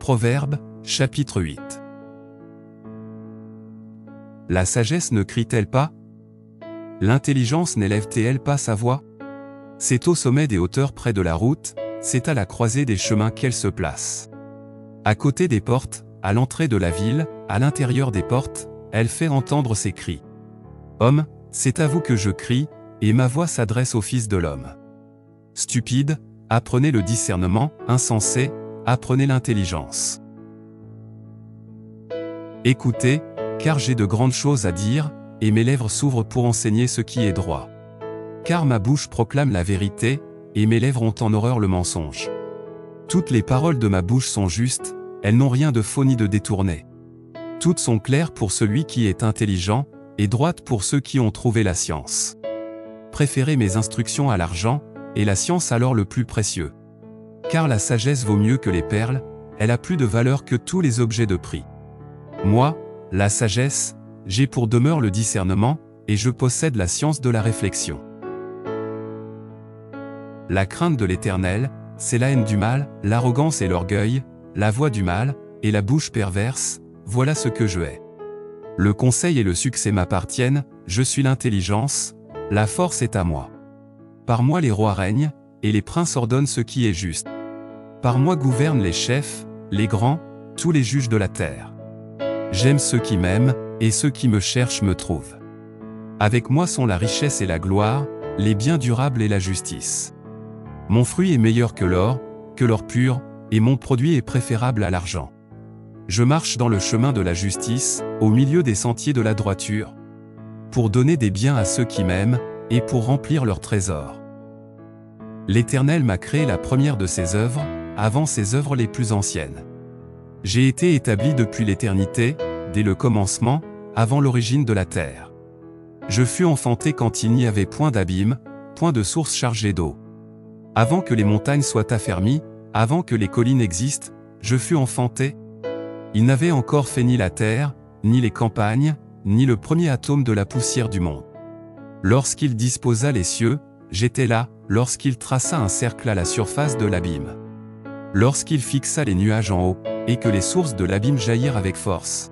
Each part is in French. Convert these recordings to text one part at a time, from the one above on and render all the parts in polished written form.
Proverbes, chapitre 8. La sagesse ne crie-t-elle pas? L'intelligence n'élève-t-elle pas sa voix? C'est au sommet des hauteurs près de la route, c'est à la croisée des chemins qu'elle se place. À côté des portes, à l'entrée de la ville, à l'intérieur des portes, elle fait entendre ses cris. Homme, c'est à vous que je crie, et ma voix s'adresse au Fils de l'homme. Stupide, apprenez le discernement, insensé, apprenez l'intelligence. Écoutez, car j'ai de grandes choses à dire, et mes lèvres s'ouvrent pour enseigner ce qui est droit. Car ma bouche proclame la vérité, et mes lèvres ont en horreur le mensonge. Toutes les paroles de ma bouche sont justes, elles n'ont rien de faux ni de détourné. Toutes sont claires pour celui qui est intelligent, et droites pour ceux qui ont trouvé la science. Préférez mes instructions à l'argent, et la science alors le plus précieux. Car la sagesse vaut mieux que les perles, elle a plus de valeur que tous les objets de prix. Moi, la sagesse, j'ai pour demeure le discernement, et je possède la science de la réflexion. La crainte de l'Éternel, c'est la haine du mal, l'arrogance et l'orgueil, la voix du mal, et la bouche perverse, voilà ce que je hais. Le conseil et le succès m'appartiennent, je suis l'intelligence, la force est à moi. Par moi les rois règnent, et les princes ordonnent ce qui est juste. Par moi gouvernent les chefs, les grands, tous les juges de la terre. J'aime ceux qui m'aiment, et ceux qui me cherchent me trouvent. Avec moi sont la richesse et la gloire, les biens durables et la justice. Mon fruit est meilleur que l'or pur, et mon produit est préférable à l'argent. Je marche dans le chemin de la justice, au milieu des sentiers de la droiture, pour donner des biens à ceux qui m'aiment, et pour remplir leurs trésors. L'Éternel m'a créé la première de ses œuvres, avant ses œuvres les plus anciennes. J'ai été établi depuis l'éternité, dès le commencement, avant l'origine de la terre. Je fus enfanté quand il n'y avait point d'abîme, point de source chargée d'eau. Avant que les montagnes soient affermies, avant que les collines existent, je fus enfanté. Il n'avait encore fait ni la terre, ni les campagnes, ni le premier atome de la poussière du monde. Lorsqu'il disposa les cieux, j'étais là, lorsqu'il traça un cercle à la surface de l'abîme. Lorsqu'il fixa les nuages en haut, et que les sources de l'abîme jaillirent avec force.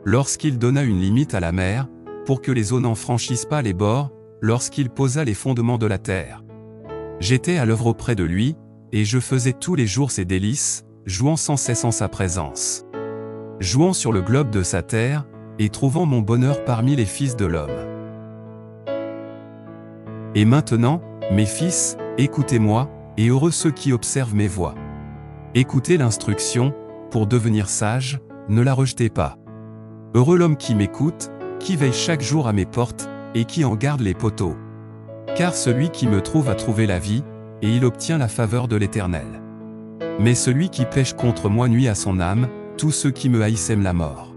Lorsqu'il donna une limite à la mer, pour que les eaux n'en franchissent pas les bords, lorsqu'il posa les fondements de la terre. J'étais à l'œuvre auprès de lui, et je faisais tous les jours ses délices, jouant sans cesse en sa présence. Jouant sur le globe de sa terre, et trouvant mon bonheur parmi les fils de l'homme. Et maintenant, mes fils, écoutez-moi, et heureux ceux qui observent mes voies. Écoutez l'instruction, pour devenir sage, ne la rejetez pas. Heureux l'homme qui m'écoute, qui veille chaque jour à mes portes, et qui en garde les poteaux. Car celui qui me trouve a trouvé la vie, et il obtient la faveur de l'Éternel. Mais celui qui pêche contre moi nuit à son âme, tous ceux qui me haïssent aiment la mort.